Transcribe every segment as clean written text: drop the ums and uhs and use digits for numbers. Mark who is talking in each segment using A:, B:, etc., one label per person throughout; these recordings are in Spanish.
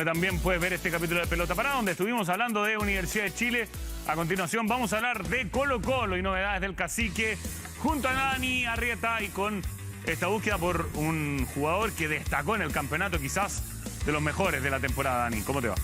A: También puedes ver este capítulo de Pelota Parada, donde estuvimos hablando de Universidad de Chile. A continuación vamos a hablar de Colo-Colo y novedades del Cacique, junto a Dani Arrieta y con esta búsqueda por un jugador que destacó en el campeonato, quizás de los mejores de la temporada. Dani, ¿cómo te va?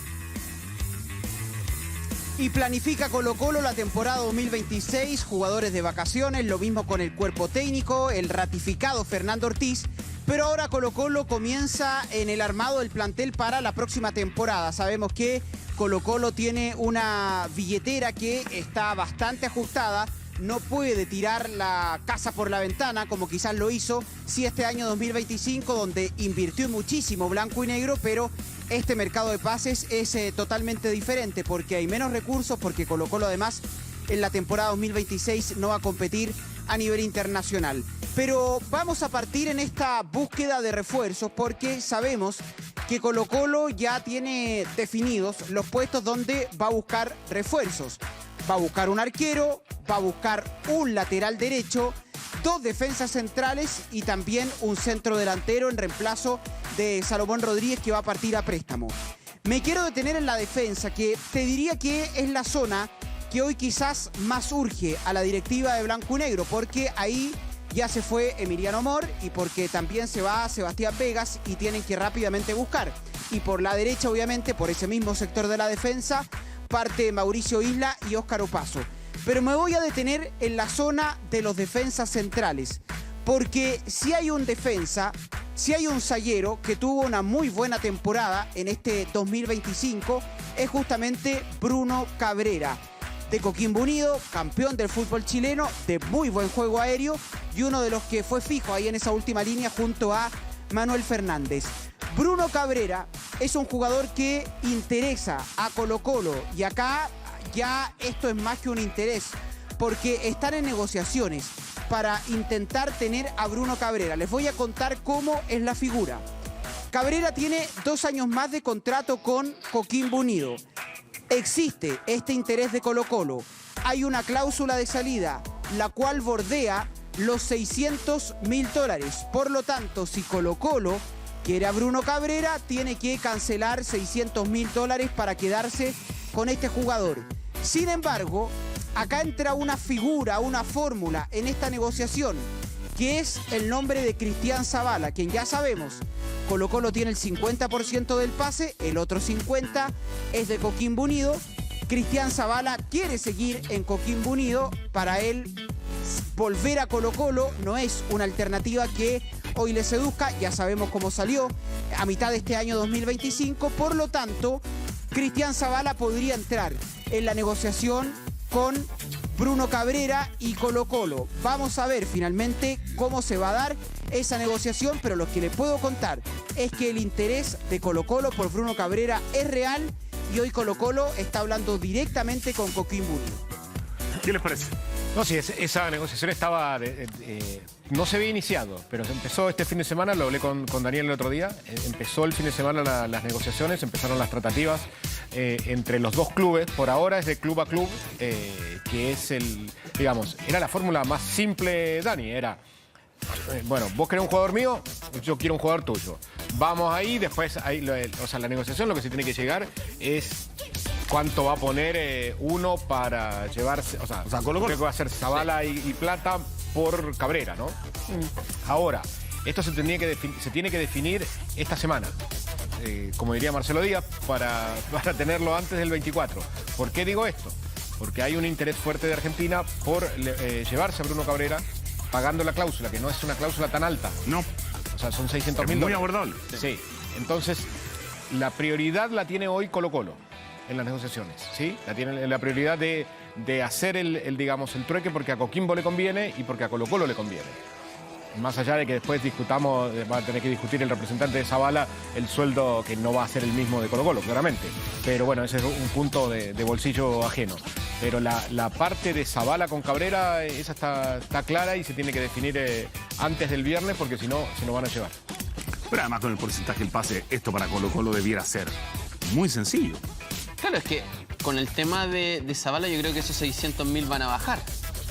B: Y planifica Colo-Colo la temporada 2026, jugadores de vacaciones, lo mismo con el cuerpo técnico, el ratificado Fernando Ortiz. Pero ahora Colo-Colo comienza en el armado del plantel para la próxima temporada. Sabemos que Colo-Colo tiene una billetera que está bastante ajustada. No puede tirar la casa por la ventana como quizás lo hizo este año 2025, donde invirtió muchísimo blanco y negro, pero este mercado de pases es totalmente diferente porque hay menos recursos, porque Colo-Colo además en la temporada 2026 no va a competir a nivel internacional. Pero vamos a partir en esta búsqueda de refuerzos porque sabemos que Colo-Colo ya tiene definidos los puestos donde va a buscar refuerzos. Va a buscar un arquero, va a buscar un lateral derecho, 2 defensas centrales y también un centro delantero en reemplazo de Salomón Rodríguez, que va a partir a préstamo. Me quiero detener en la defensa, que te diría que es la zona que hoy quizás más urge a la directiva de blanco y negro, porque ahí ya se fue Emiliano Mor y porque también se va Sebastián Vegas y tienen que rápidamente buscar. Y por la derecha, obviamente, por ese mismo sector de la defensa, parte Mauricio Isla y Óscar Opaso. Pero me voy a detener en la zona de los defensas centrales, porque si hay un defensa, si hay un zaguero que tuvo una muy buena temporada en este 2025, es justamente Bruno Cabrera, de Coquimbo Unido, campeón del fútbol chileno, de muy buen juego aéreo y uno de los que fue fijo ahí en esa última línea junto a Manuel Fernández. Bruno Cabrera es un jugador que interesa a Colo-Colo y acá ya esto es más que un interés porque están en negociaciones para intentar tener a Bruno Cabrera. Les voy a contar cómo es la figura. Cabrera tiene 2 años más de contrato con Coquimbo Unido. Existe este interés de Colo-Colo. Hay una cláusula de salida, la cual bordea los $600.000. Por lo tanto, si Colo-Colo quiere a Bruno Cabrera, tiene que cancelar $600.000 para quedarse con este jugador. Sin embargo, acá entra una figura, una fórmula en esta negociación, que es el nombre de Cristian Zavala, quien ya sabemos, Colo-Colo tiene el 50% del pase, el otro 50% es de Coquimbo Unido. Cristian Zavala quiere seguir en Coquimbo Unido. Para él, volver a Colo-Colo no es una alternativa que hoy le seduzca. Ya sabemos cómo salió a mitad de este año 2025. Por lo tanto, Cristian Zavala podría entrar en la negociación con Bruno Cabrera y Colo-Colo. Vamos a ver finalmente cómo se va a dar esa negociación, pero lo que les puedo contar es que el interés de Colo-Colo por Bruno Cabrera es real y hoy Colo-Colo está hablando directamente con Coquimbo Unido.
A: ¿Qué les parece?
C: No, sí, esa negociación estaba, no se había iniciado, pero empezó este fin de semana, lo hablé con Daniel el otro día, empezó el fin de semana las negociaciones, empezaron las tratativas entre los dos clubes. Por ahora es de club a club, que es digamos, era la fórmula más simple, Dani, era, bueno, vos querés un jugador mío, yo quiero un jugador tuyo. Vamos ahí, después, o sea, la negociación lo que se tiene que llegar es cuánto va a poner uno para llevarse, o sea Colo-Colo, creo que va a ser Zavala y Plata por Cabrera, ¿no? Ahora, esto se tiene que definir esta semana, como diría Marcelo Díaz, para tenerlo antes del 24. ¿Por qué digo esto? Porque hay un interés fuerte de Argentina por llevarse a Bruno Cabrera pagando la cláusula, que no es una cláusula tan alta.
A: No.
C: O sea, son $600.000.
A: Muy abordable.
C: Sí. Entonces, la prioridad la tiene hoy Colo-Colo en las negociaciones, ¿sí? La prioridad de hacer digamos, el trueque porque a Coquimbo le conviene y porque a Colo-Colo le conviene. Más allá de que después discutamos, va a tener que discutir el representante de Zavala el sueldo, que no va a ser el mismo de Colo-Colo, claramente. Pero bueno, ese es un punto de bolsillo ajeno. Pero la parte de Zavala con Cabrera, esa está clara y se tiene que definir antes del viernes, porque si no, se nos van a llevar.
A: Pero además con el porcentaje del pase, esto para Colo-Colo debiera ser muy sencillo.
D: Claro, es que con el tema de Zavala yo creo que esos $600.000 van a bajar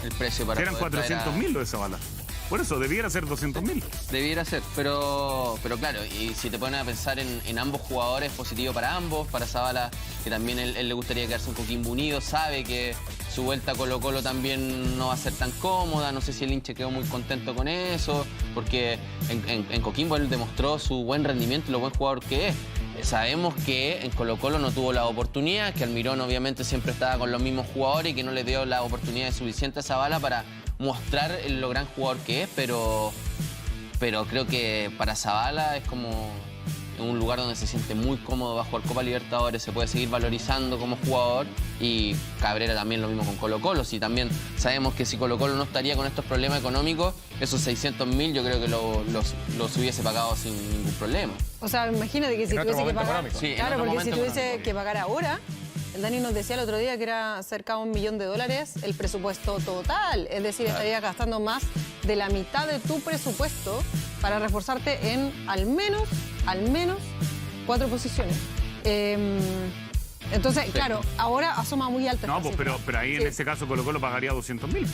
D: el precio para
A: eran $400.000 lo de Zavala. Por eso, debiera ser 200.000.
D: Debiera ser, pero claro, y si te pones a pensar en ambos jugadores, positivo para ambos, para Zabala, que también él le gustaría quedarse en Coquimbo Unido, sabe que su vuelta a Colo-Colo también no va a ser tan cómoda, no sé si el hincha quedó muy contento con eso, porque en Coquimbo él demostró su buen rendimiento y lo buen jugador que es. Sabemos que en Colo-Colo no tuvo la oportunidad, que Almirón obviamente siempre estaba con los mismos jugadores y que no le dio la oportunidad suficiente a Zabala para mostrar lo gran jugador que es, pero creo que para Zabala es como un lugar donde se siente muy cómodo, va a jugar Copa Libertadores, se puede seguir valorizando como jugador, y Cabrera también lo mismo con Colo-Colo. Si también sabemos que si Colo-Colo no estaría con estos problemas económicos, esos 600.000 yo creo que los hubiese pagado sin ningún problema.
E: O sea, imagínate que si tuviese que pagar...
D: Sí,
E: claro, porque si tuviese
D: económico.
E: que pagar ahora... El Dani nos decía el otro día que era cerca de $1 millón el presupuesto total. Es decir, estarías gastando más de la mitad de tu presupuesto para reforzarte en al menos 4 posiciones. Entonces, claro, ahora asoma muy alta.
A: No,
E: esta
A: pues,
E: cifra.
A: pero ahí en ese caso Colo-Colo pagaría 200.000.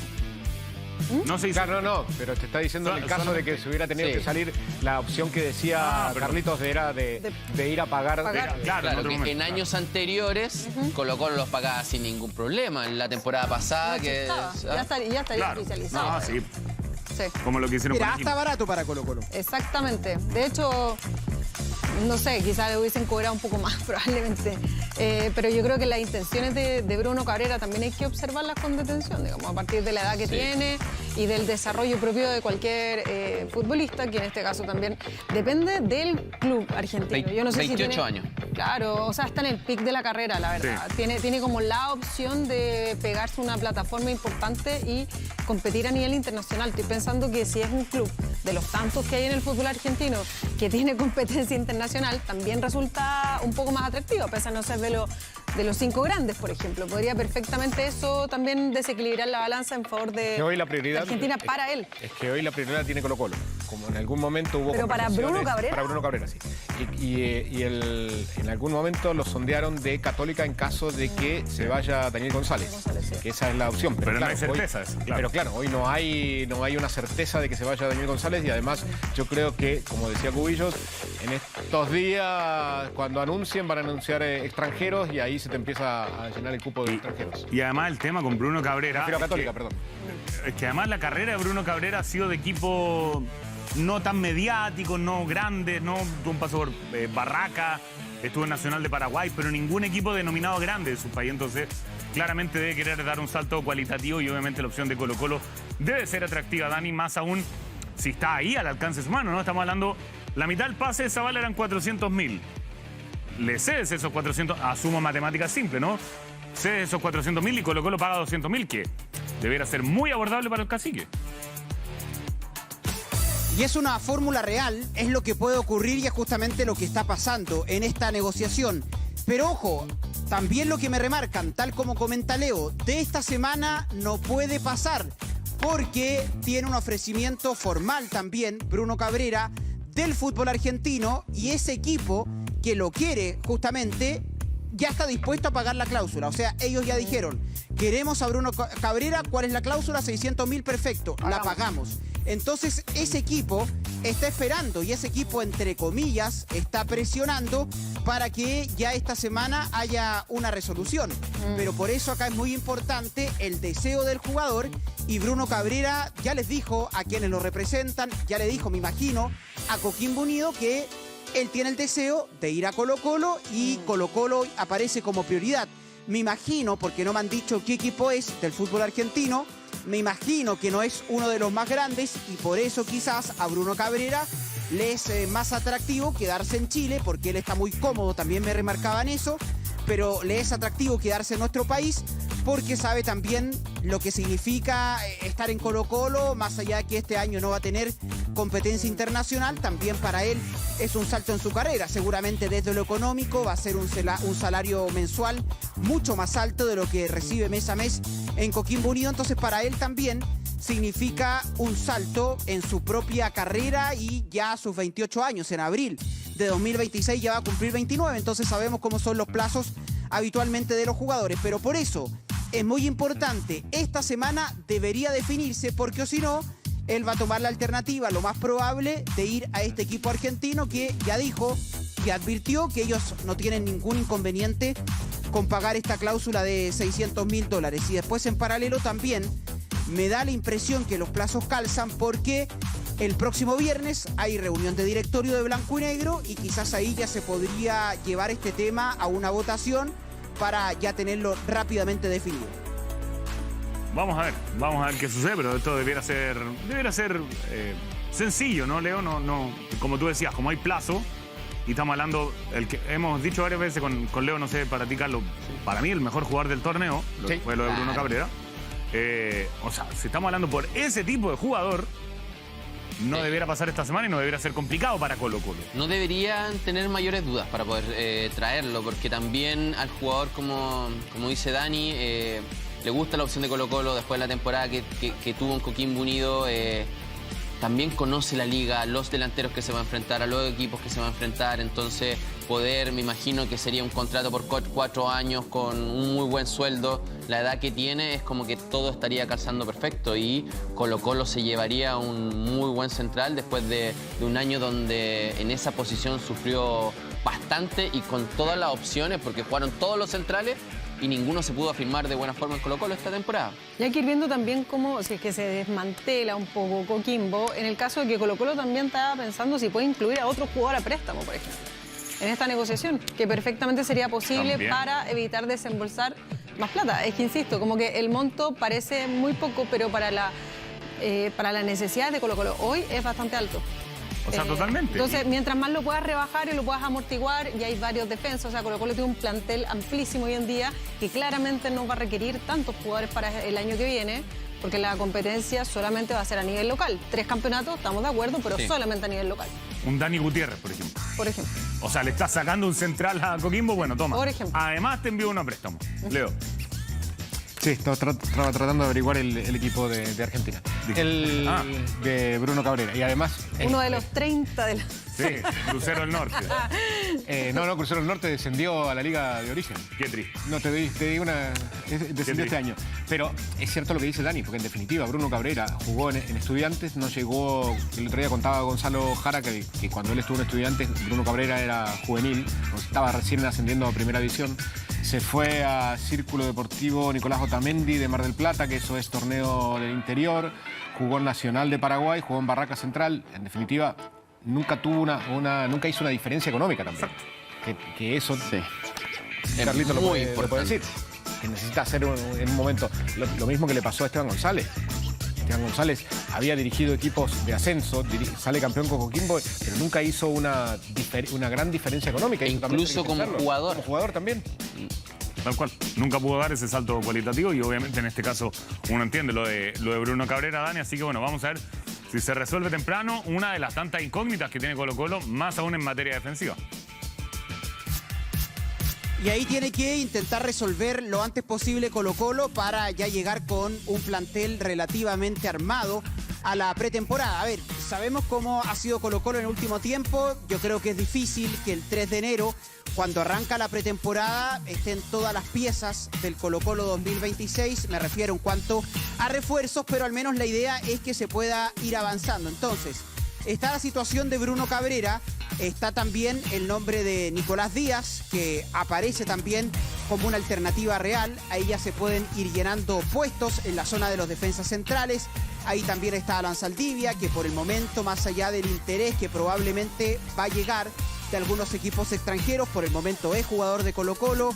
A: No se hizo.
C: Claro, no, pero te está diciendo en el caso de que se hubiera tenido que salir la opción que decía Carlitos de ir a pagar.
A: Claro, en
D: Claro,
A: otro
D: que
A: momento,
D: en
A: claro.
D: años anteriores Colo-Colo los pagaba sin ningún problema. En la temporada pasada
E: No
D: que...
E: existaba. Ya estaría
A: Claro.
E: oficializado.
A: No, sí,
E: Sí,
A: como lo que hicieron
B: Mira,
A: con
B: hasta
A: Aquino.
B: barato para Colo-Colo.
E: exactamente. De hecho, no sé, quizás le hubiesen cobrado un poco más probablemente. Pero yo creo que las intenciones de Bruno Cabrera también hay que observarlas con detención, digamos, a partir de la edad que tiene y del desarrollo propio de cualquier futbolista, que en este caso también depende del club argentino. Yo no sé
D: 28
E: si tiene,
D: años.
E: Claro, o sea, está en el pic de la carrera, la verdad.
A: Sí.
E: Tiene como la opción de pegarse una plataforma importante y competir a nivel internacional. Estoy pensando que si es un club de los tantos que hay en el fútbol argentino que tiene competencia internacional, también resulta un poco más atractivo, a pesar de no ser de los 5 grandes, por ejemplo. Podría perfectamente eso también desequilibrar la balanza en favor de,
C: Que hoy la
E: de
C: prioridad
E: Argentina para él.
C: Es que hoy la prioridad tiene Colo-Colo. Como en algún momento hubo
E: Pero para
C: conversaciones-
E: Bruno Cabrera.
C: Para Bruno Cabrera, sí. En algún momento lo sondearon de Católica en caso de que se vaya Daniel González.
E: Sí.
C: Que esa es la opción.
A: Pero no
C: claro,
A: hay certeza eso, claro.
C: Pero claro, hoy no hay una certeza de que se vaya Daniel González, y además yo creo que, como decía Cubillos, en estos días cuando anuncien van a anunciar extranjeros, y ahí se te empieza a llenar el cupo de extranjeros.
A: Y además el tema con Bruno Cabrera...
C: Prefiero a
A: es
C: Católica,
A: que-
C: perdón.
A: Es que además la carrera de Bruno Cabrera ha sido de equipo no tan mediático, no grande, no tuvo un paso por Barraca, estuvo en Nacional de Paraguay, pero ningún equipo denominado grande de su país. Entonces, claramente debe querer dar un salto cualitativo, y obviamente la opción de Colo-Colo debe ser atractiva, Dani, más aún si está ahí al alcance de su mano, ¿no? Estamos hablando, la mitad del pase de Zabala eran 400.000. Le cedes esos 400, asumo matemáticas simples, ¿no? Cedes esos 400.000 y Colo-Colo paga 200.000, que debería ser muy abordable para el cacique.
B: Y es una fórmula real, es lo que puede ocurrir y es justamente lo que está pasando en esta negociación. Pero ojo, también lo que me remarcan, tal como comenta Leo, de esta semana no puede pasar, porque tiene un ofrecimiento formal también, Bruno Cabrera, del fútbol argentino, y ese equipo que lo quiere justamente ya está dispuesto a pagar la cláusula. O sea, ellos ya dijeron, queremos a Bruno Cabrera, ¿cuál es la cláusula? 600.000, perfecto, la pagamos. Entonces ese equipo está esperando, y ese equipo, entre comillas, está presionando para que ya esta semana haya una resolución. Pero por eso acá es muy importante el deseo del jugador, y Bruno Cabrera ya les dijo a quienes lo representan, ya le dijo, me imagino, a Coquimbo Unido que él tiene el deseo de ir a Colo-Colo, y Colo-Colo aparece como prioridad. Me imagino, porque no me han dicho qué equipo es del fútbol argentino, me imagino que no es uno de los más grandes, y por eso quizás a Bruno Cabrera le es más atractivo quedarse en Chile, porque él está muy cómodo, también me remarcaban eso, pero le es atractivo quedarse en nuestro país porque sabe también lo que significa estar en Colo-Colo, más allá de que este año no va a tener competencia internacional, también para él es un salto en su carrera. Seguramente desde lo económico va a ser un salario mensual mucho más alto de lo que recibe mes a mes en Coquimbo Unido, entonces para él también significa un salto en su propia carrera, y ya a sus 28 años, en abril de 2026 ya va a cumplir 29, entonces sabemos cómo son los plazos habitualmente de los jugadores, pero por eso es muy importante, esta semana debería definirse, porque o si no, él va a tomar la alternativa, lo más probable, de ir a este equipo argentino que ya dijo, que advirtió que ellos no tienen ningún inconveniente con pagar esta cláusula de $600.000. Y después en paralelo también me da la impresión que los plazos calzan porque el próximo viernes hay reunión de directorio de Blanco y Negro y quizás ahí ya se podría llevar este tema a una votación para ya tenerlo rápidamente definido.
A: Vamos a ver qué sucede, pero esto debiera ser sencillo, ¿no, Leo? No, como tú decías, como hay plazo, y estamos hablando, el que hemos dicho varias veces con Leo, no sé, para ti, Carlos, para mí el mejor jugador del torneo,
C: Sí.
A: fue lo de Bruno Cabrera. O sea, si estamos hablando por ese tipo de jugador, no
D: Sí.
A: debiera pasar esta semana y no debiera ser complicado para Colo-Colo.
D: No deberían tener mayores dudas para poder traerlo, porque también al jugador, como dice Dani, le gusta la opción de Colo-Colo después de la temporada que tuvo en Coquimbo Unido. También conoce la liga, los delanteros que se va a enfrentar, a los equipos que se va a enfrentar. Entonces, me imagino que sería un contrato por 4 años con un muy buen sueldo. La edad que tiene es como que todo estaría calzando perfecto y Colo-Colo se llevaría un muy buen central después de un año donde en esa posición sufrió bastante y con todas las opciones, porque jugaron todos los centrales y ninguno se pudo afirmar de buena forma en Colo-Colo esta temporada.
E: Y hay que ir viendo también cómo, si es que se desmantela un poco Coquimbo, en el caso de que Colo-Colo también estaba pensando si puede incluir a otro jugador a préstamo, por ejemplo, en esta negociación, que perfectamente sería posible
A: También.
E: para evitar desembolsar más plata. Es que, insisto, como que el monto parece muy poco, pero para la necesidad de Colo-Colo hoy es bastante alto.
A: O sea, totalmente.
E: Entonces, mientras más lo puedas rebajar y lo puedas amortiguar, y hay varios defensas, o sea, Colo-Colo tiene un plantel amplísimo hoy en día que claramente no va a requerir tantos jugadores para el año que viene, porque la competencia solamente va a ser a nivel local. 3 campeonatos, estamos de acuerdo, pero
D: Sí.
E: solamente a nivel local,
A: Un Dani Gutiérrez, por ejemplo.
E: por ejemplo.
A: O sea, le estás sacando un central a Coquimbo, bueno, toma.
E: Por ejemplo.
A: Además te envío uno a préstamo. Leo.
C: Sí, estaba tratando de averiguar el equipo de Argentina.
A: Ah.
C: De Bruno Cabrera. Y además...
E: Uno de los 30 de la...
A: Sí, Crucero del Norte.
C: no, Crucero del Norte descendió a la Liga de Origen.
A: Qué triste.
C: No, te di una... Descendió este año. Pero es cierto lo que dice Dani, porque en definitiva Bruno Cabrera jugó en Estudiantes, no llegó... El otro día contaba Gonzalo Jara que cuando él estuvo en Estudiantes, Bruno Cabrera era juvenil, estaba recién ascendiendo a Primera División. Se fue a Círculo Deportivo Nicolás Otamendi de Mar del Plata, que eso es torneo del interior. Jugó en Nacional de Paraguay, jugó en Barraca Central. En definitiva, nunca tuvo nunca hizo una diferencia económica también. Que eso...
D: Sí.
C: Carlito lo
D: muy
C: puede
D: importante.
C: decir. Que necesita hacer en un momento lo mismo que le pasó a Esteban González. Esteban González había dirigido equipos de ascenso, sale campeón con Coquimbo, pero nunca hizo una gran diferencia económica.
D: E
C: Eso también
D: incluso
C: hay que
D: como
C: pensarlo.
D: jugador.
C: Como jugador también.
A: Tal cual. Nunca pudo dar ese salto cualitativo y obviamente en este caso uno entiende lo de Bruno Cabrera, Dani. Así que bueno, vamos a ver si se resuelve temprano una de las tantas incógnitas que tiene Colo-Colo, más aún en materia defensiva.
B: Y ahí tiene que intentar resolver lo antes posible Colo-Colo para ya llegar con un plantel relativamente armado a la pretemporada. A ver, sabemos cómo ha sido Colo-Colo en el último tiempo. Yo creo que es difícil que el 3 de enero, cuando arranca la pretemporada, estén todas las piezas del Colo-Colo 2026. Me refiero en cuanto a refuerzos, pero al menos la idea es que se pueda ir avanzando. Entonces, está la situación de Bruno Cabrera. Está también el nombre de Nicolás Díaz, que aparece también como una alternativa real. Ahí ya se pueden ir llenando puestos en la zona de los defensas centrales. Ahí también está Alan Saldivia, que por el momento, más allá del interés que probablemente va a llegar de algunos equipos extranjeros, por el momento es jugador de Colo-Colo.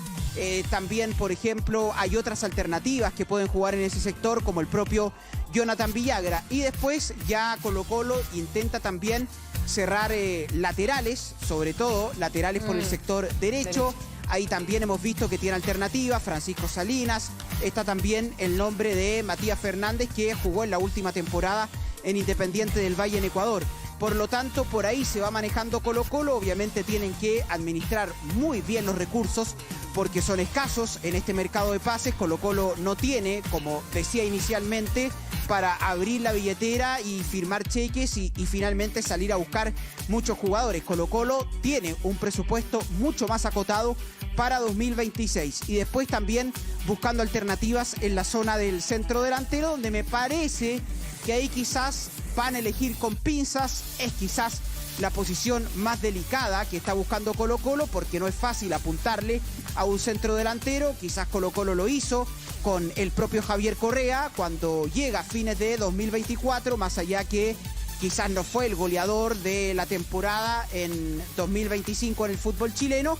B: También, por ejemplo, hay otras alternativas que pueden jugar en ese sector, como el propio Jonathan Villagra. Y después ya Colo-Colo intenta también cerrar laterales, sobre todo laterales por el sector derecho. Ahí también hemos visto que tiene alternativas, Francisco Salinas. Está también el nombre de Matías Fernández, que jugó en la última temporada en Independiente del Valle en Ecuador. Por lo tanto, por ahí se va manejando Colo-Colo. Obviamente tienen que administrar muy bien los recursos porque son escasos en este mercado de pases. Colo-Colo no tiene, como decía inicialmente, para abrir la billetera y firmar cheques y finalmente salir a buscar muchos jugadores. Colo-Colo tiene un presupuesto mucho más acotado para 2026 y después también buscando alternativas en la zona del centro delantero, donde me parece que ahí quizás van a elegir con pinzas. Es quizás la posición más delicada que está buscando Colo-Colo, porque no es fácil apuntarle a un centro delantero. Quizás Colo-Colo lo hizo con el propio Javier Correa cuando llega a fines de 2024, más allá que quizás no fue el goleador de la temporada en 2025 en el fútbol chileno,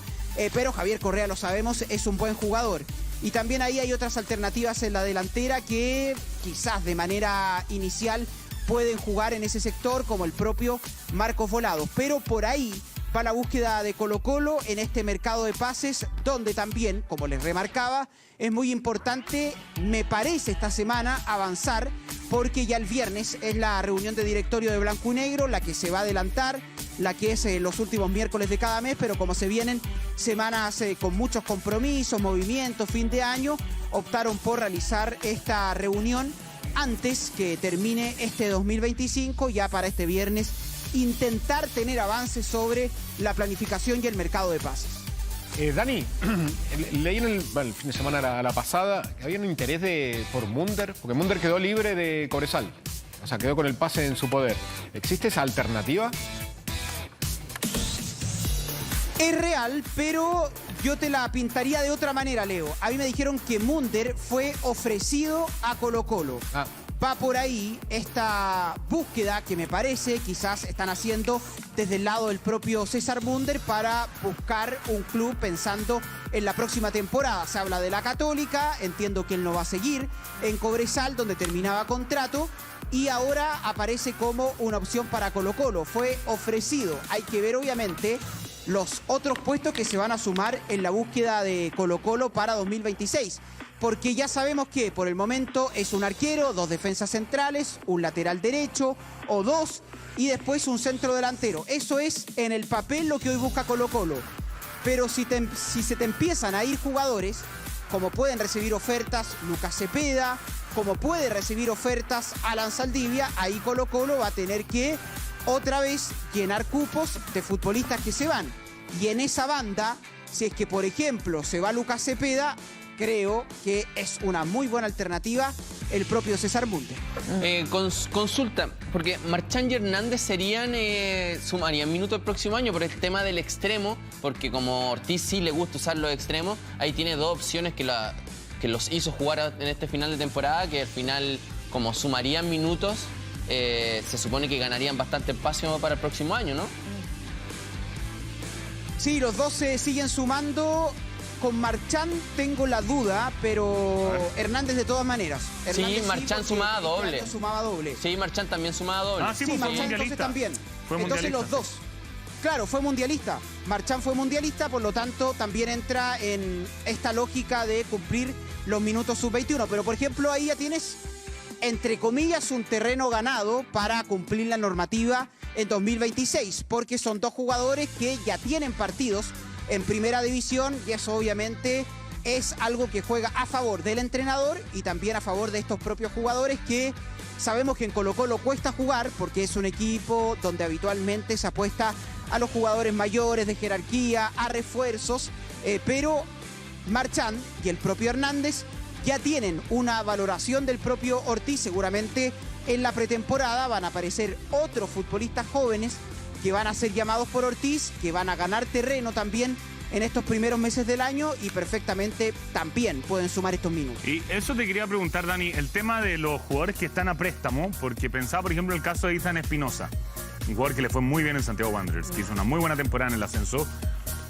B: pero Javier Correa, lo sabemos, es un buen jugador. Y también ahí hay otras alternativas en la delantera que quizás de manera inicial pueden jugar en ese sector, como el propio Marcos Volados. Pero por ahí va la búsqueda de Colo-Colo en este mercado de pases, donde también, como les remarcaba, es muy importante, me parece, esta semana avanzar, porque ya el viernes es la reunión de directorio de Blanco y Negro, la que se va a adelantar, la que es los últimos miércoles de cada mes, pero como se vienen semanas con muchos compromisos, movimientos, fin de año, optaron por realizar esta reunión antes que termine este 2025, ya para este viernes intentar tener avances sobre la planificación y el mercado de pases.
C: Dani, leí en el fin de semana la pasada que había un interés por Munder, porque Munder quedó libre de Cobresal, o sea, quedó con el pase en su poder. ¿Existe esa alternativa?
B: Es real, pero yo te la pintaría de otra manera, Leo. A mí me dijeron que Munder fue ofrecido a Colo-Colo. Va por ahí esta búsqueda que me parece quizás están haciendo desde el lado del propio César Munder para buscar un club pensando en la próxima temporada. Se habla de la Católica, entiendo que él no va a seguir en Cobresal, donde terminaba contrato, y ahora aparece como una opción para Colo-Colo. Fue ofrecido. Hay que ver, obviamente, los otros puestos que se van a sumar en la búsqueda de Colo-Colo para 2026. Porque ya sabemos que por el momento es un arquero, 2 defensas centrales, un lateral derecho o 2 y después un centro delantero. Eso es en el papel lo que hoy busca Colo-Colo. Pero si se te empiezan a ir jugadores, como pueden recibir ofertas Lucas Cepeda, como puede recibir ofertas Alan Saldivia, ahí Colo-Colo va a tener que otra vez llenar cupos de futbolistas que se van. Y en esa banda, si es que por ejemplo se va Lucas Cepeda, creo que es una muy buena alternativa el propio César Munder.
D: Consulta, porque Marchán y Hernández sumarían minutos el próximo año por el tema del extremo, porque como Ortiz sí le gusta usar los extremos, ahí tiene 2 opciones que los hizo jugar en este final de temporada, que al final, como sumarían minutos, se supone que ganarían bastante espacio para el próximo año, ¿no?
B: Sí, los 2 se siguen sumando. Con Marchán tengo la duda, pero Hernández de todas maneras. Hernández
D: sí, Marchán sumaba doble.
B: Sumaba doble.
D: Sí, Marchán también sumaba doble.
A: Sí,
B: sí,
A: fue
B: Marchán entonces también. Entonces los 2. Claro, fue mundialista. Marchán fue mundialista, por lo tanto también entra en esta lógica de cumplir los minutos sub-21. Pero por ejemplo ahí ya tienes, entre comillas, un terreno ganado para cumplir la normativa en 2026, porque son 2 jugadores que ya tienen partidos en primera división y eso obviamente es algo que juega a favor del entrenador y también a favor de estos propios jugadores, que sabemos que en Colo-Colo cuesta jugar porque es un equipo donde habitualmente se apuesta a los jugadores mayores de jerarquía, a refuerzos, pero Marchán y el propio Hernández ya tienen una valoración del propio Ortiz. Seguramente en la pretemporada van a aparecer otros futbolistas jóvenes que van a ser llamados por Ortiz, que van a ganar terreno también en estos primeros meses del año y perfectamente también pueden sumar estos minutos.
A: Y eso te quería preguntar, Dani, el tema de los jugadores que están a préstamo, porque pensaba, por ejemplo, el caso de Ethan Espinosa, un jugador que le fue muy bien en Santiago Wanderers, que hizo una muy buena temporada en el ascenso.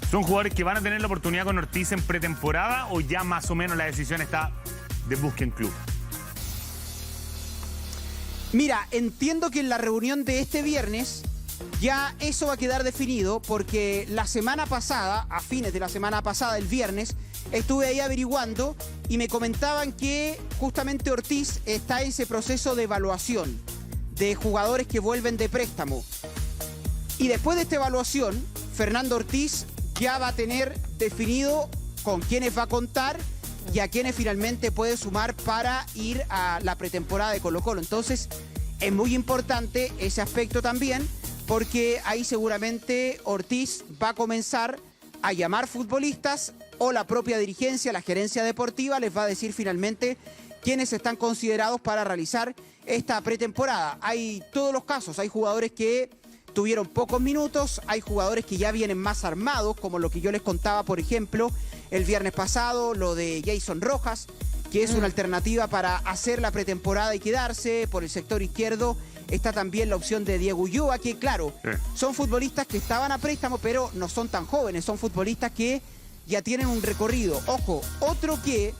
A: ¿Son jugadores que van a tener la oportunidad con Ortiz en pretemporada o ya más o menos la decisión está de busquen club?
B: Mira, entiendo que en la reunión de este viernes ya eso va a quedar definido, porque la semana pasada, a fines de la semana pasada, el viernes, estuve ahí averiguando y me comentaban que justamente Ortiz está en ese proceso de evaluación de jugadores que vuelven de préstamo. Y después de esta evaluación, Fernando Ortiz ya va a tener definido con quiénes va a contar y a quiénes finalmente puede sumar para ir a la pretemporada de Colo-Colo. Entonces, es muy importante ese aspecto también, porque ahí seguramente Ortiz va a comenzar a llamar futbolistas o la propia dirigencia, la gerencia deportiva, les va a decir finalmente quienes están considerados para realizar esta pretemporada. Hay todos los casos, hay jugadores que tuvieron pocos minutos, hay jugadores que ya vienen más armados, como lo que yo les contaba, por ejemplo, el viernes pasado, lo de Jason Rojas, que es una alternativa para hacer la pretemporada y quedarse. Por el sector izquierdo está también la opción de Diego Ulloa, que claro, son futbolistas que estaban a préstamo, pero no son tan jóvenes, son futbolistas que ya tienen un recorrido. Ojo, otro que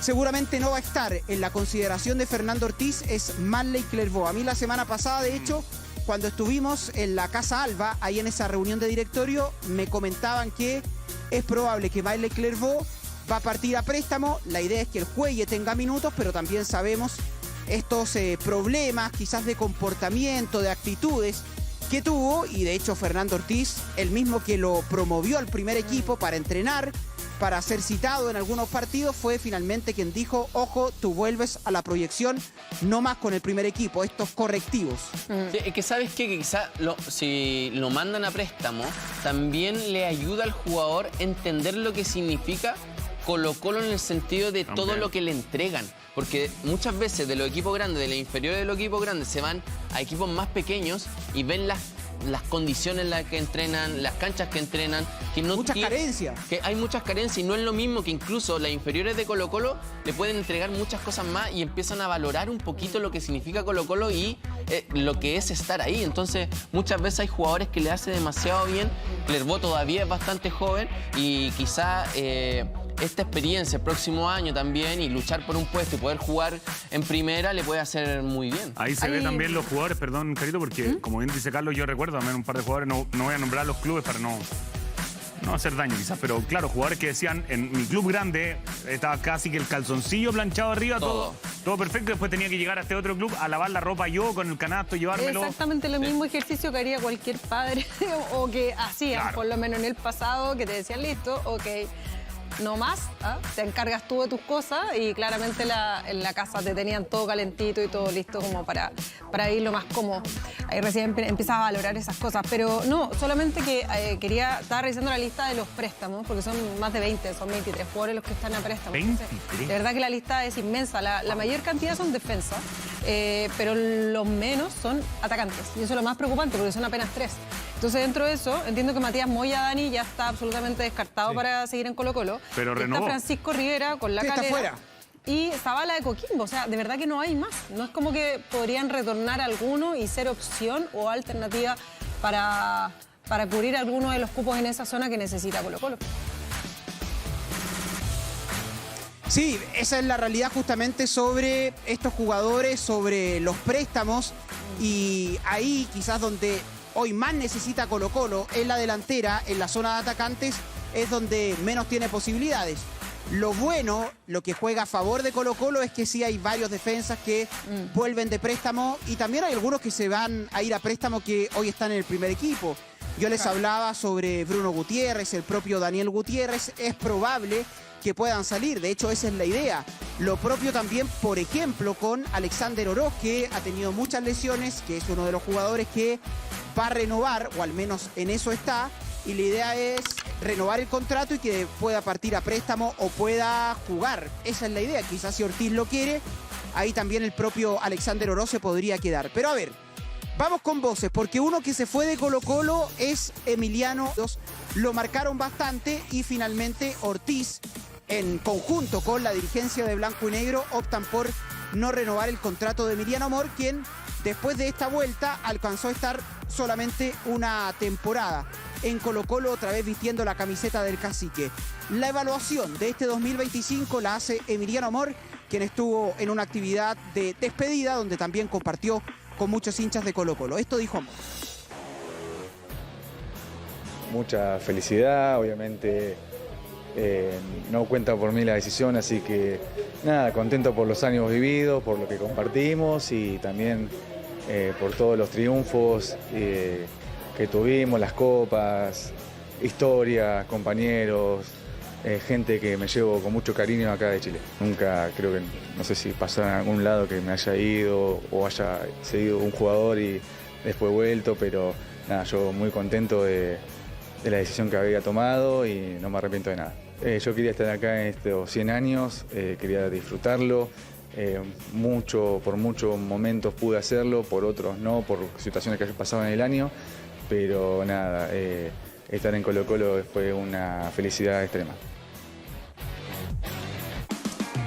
B: seguramente no va a estar en la consideración de Fernando Ortiz es Marley Clervaux. A mí la semana pasada, de hecho, cuando estuvimos en la Casa Alba, ahí en esa reunión de directorio, me comentaban que es probable que Marley Clervaux va a partir a préstamo. La idea es que el Jueye tenga minutos, pero también sabemos estos problemas quizás de comportamiento, de actitudes que tuvo, y de hecho Fernando Ortiz, el mismo que lo promovió al primer equipo para entrenar, para ser citado en algunos partidos, fue finalmente quien dijo: ojo, tú vuelves a la proyección, no más con el primer equipo, estos correctivos.
D: Sí, es que sabes qué, que quizás si lo mandan a préstamo, también le ayuda al jugador a entender lo que significa Colo-Colo en el sentido de todo lo que le entregan. Porque muchas veces de los equipos grandes, de la inferior de los equipos grandes, se van a equipos más pequeños y ven las condiciones en las que entrenan, las canchas que entrenan, que no
B: muchas carencias.
D: Que hay muchas carencias, y no es lo mismo que incluso las inferiores de Colo-Colo le pueden entregar muchas cosas más y empiezan a valorar un poquito lo que significa Colo-Colo y lo que es estar ahí. Entonces, muchas veces hay jugadores que le hace demasiado bien. Clervaux todavía es bastante joven y quizá esta experiencia el próximo año también, y luchar por un puesto y poder jugar en primera, le puede hacer muy bien.
A: Ahí se ve también los jugadores, perdón, Carito, porque como bien dice Carlos, yo recuerdo también un par de jugadores, no voy a nombrar los clubes para no hacer daño quizás, pero claro, jugadores que decían: en mi club grande estaba casi que el calzoncillo planchado arriba, todo perfecto, después tenía que llegar a este otro club a lavar la ropa yo con el canasto, llevármelo.
E: Exactamente lo mismo ejercicio que haría cualquier padre o que hacían, por lo menos en el pasado, que te decían: listo, ok, no más, te encargas tú de tus cosas, y claramente en la casa te tenían todo calentito y todo listo como para ir lo más cómodo. Ahí recién empiezas a valorar esas cosas, pero no, solamente que estaba revisando la lista de los préstamos, porque son más de 20, son 23 jugadores los que están a préstamo.
A: 23.
E: De verdad que la lista es inmensa, la mayor cantidad son defensa, pero los menos son atacantes, y eso es lo más preocupante, porque son apenas 3. Entonces, dentro de eso, entiendo que Matías Moya, Dani, ya está absolutamente descartado para seguir en Colo-Colo.
A: Pero renovó.
E: Está Francisco Rivera con la Calera.
B: Está fuera.
E: Y Zavala de Coquimbo. O sea, de verdad que no hay más. No es como que podrían retornar alguno y ser opción o alternativa para cubrir alguno de los cupos en esa zona que necesita Colo-Colo.
B: Sí, esa es la realidad justamente sobre estos jugadores, sobre los préstamos, y ahí quizás donde hoy más necesita Colo-Colo, en la delantera, en la zona de atacantes, es donde menos tiene posibilidades. Lo bueno, lo que juega a favor de Colo-Colo es que sí hay varios defensas que vuelven de préstamo, y también hay algunos que se van a ir a préstamo que hoy están en el primer equipo. Yo les hablaba sobre Bruno Gutiérrez, el propio Daniel Gutiérrez, es probable que puedan salir, de hecho esa es la idea. Lo propio también, por ejemplo, con Alexander Oroz, que ha tenido muchas lesiones, que es uno de los jugadores que va a renovar, o al menos en eso está, y la idea es renovar el contrato y que pueda partir a préstamo o pueda jugar. Esa es la idea, quizás si Ortiz lo quiere, ahí también el propio Alexander Oroz se podría quedar. Pero a ver, vamos con voces, porque uno que se fue de Colo-Colo es Emiliano. Lo marcaron bastante y finalmente Ortiz, en conjunto con la dirigencia de Blanco y Negro, optan por no renovar el contrato de Emiliano Amor, quien después de esta vuelta alcanzó a estar solamente una temporada en Colo-Colo, otra vez vistiendo la camiseta del Cacique. La evaluación de este 2025 la hace Emiliano Amor, quien estuvo en una actividad de despedida donde también compartió con muchos hinchas de Colo-Colo. Esto dijo Amor.
F: Mucha felicidad, obviamente no cuenta por mí la decisión, así que nada, contento por los años vividos, por lo que compartimos y también por todos los triunfos que tuvimos, las copas, historias, compañeros, gente que me llevo con mucho cariño acá de Chile. Nunca creo que, no sé si pasó en algún lado que me haya ido o haya seguido un jugador y después vuelto, pero nada, yo muy contento de la decisión que había tomado y no me arrepiento de nada. Yo quería estar acá en estos 100 años, quería disfrutarlo, por muchos momentos pude hacerlo, por otros no, por situaciones que pasaban en el año, pero nada, estar en Colo-Colo fue una felicidad extrema.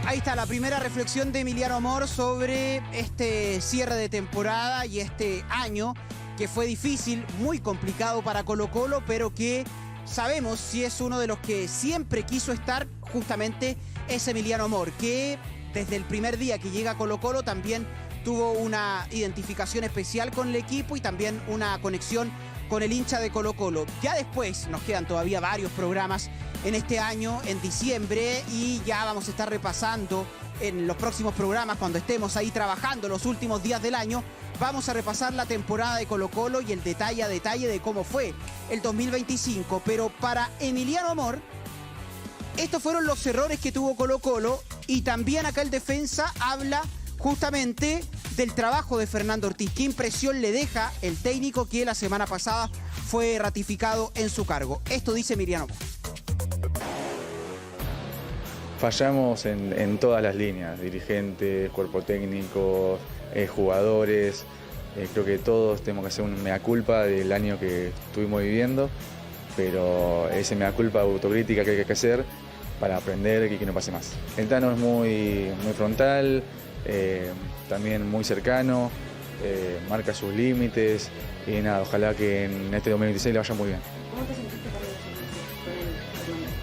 B: Ahí está la primera reflexión de Emiliano Amor sobre este cierre de temporada y este año que fue difícil, muy complicado para Colo-Colo, pero que sabemos si es uno de los que siempre quiso estar, justamente es Emiliano Amor, que desde el primer día que llega a Colo-Colo también tuvo una identificación especial con el equipo y también una conexión con el hincha de Colo-Colo. Ya después nos quedan todavía varios programas en este año, en diciembre, y ya vamos a estar repasando en los próximos programas, cuando estemos ahí trabajando los últimos días del año, vamos a repasar la temporada de Colo-Colo y el detalle a detalle de cómo fue el 2025. Pero para Emiliano Amor, estos fueron los errores que tuvo Colo-Colo, y también acá el defensa habla justamente del trabajo de Fernando Ortiz. ¿Qué impresión le deja el técnico que la semana pasada fue ratificado en su cargo? Esto dice Emiliano Amor.
F: Fallamos en todas las líneas, dirigentes, cuerpo técnico, jugadores. Creo que todos tenemos que hacer un mea culpa del año que estuvimos viviendo, pero ese mea culpa autocrítica que hay que hacer para aprender y que no pase más. El Tano es muy frontal, también muy cercano, marca sus límites y nada, ojalá que en este 2026 le vaya muy bien.
E: ¿Cómo te sentiste con eso?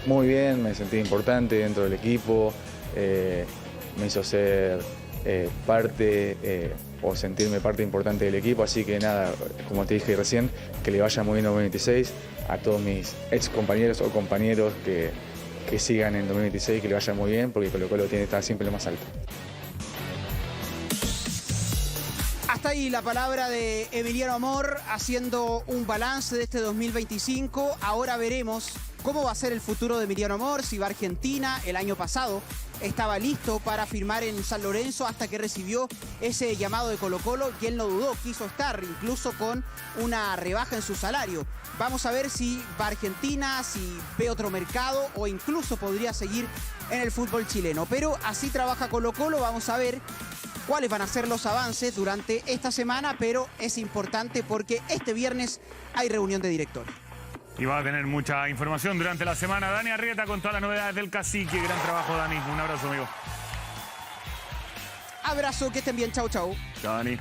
F: Muy bien, me sentí importante dentro del equipo, me hizo ser parte o sentirme parte importante del equipo, así que nada, como te dije recién, que le vaya muy bien en 2026, a todos mis ex compañeros o compañeros que sigan en 2026, que le vaya muy bien, porque Colo-Colo tiene que estar siempre lo más alto.
B: Hasta ahí la palabra de Emiliano Amor haciendo un balance de este 2025. Ahora veremos cómo va a ser el futuro de Emiliano Amor, si va a Argentina. El año pasado estaba listo para firmar en San Lorenzo hasta que recibió ese llamado de Colo-Colo y él no dudó, quiso estar incluso con una rebaja en su salario. Vamos a ver si va a Argentina, si ve otro mercado o incluso podría seguir en el fútbol chileno. Pero así trabaja Colo-Colo, vamos a ver cuáles van a ser los avances durante esta semana, pero es importante porque este viernes hay reunión de directores.
A: Y va a tener mucha información durante la semana. Dani Arrieta con todas las novedades del Cacique. Gran trabajo, Dani. Un abrazo, amigo.
B: Abrazo, que estén bien. Chau, chau.
A: Chao, Dani.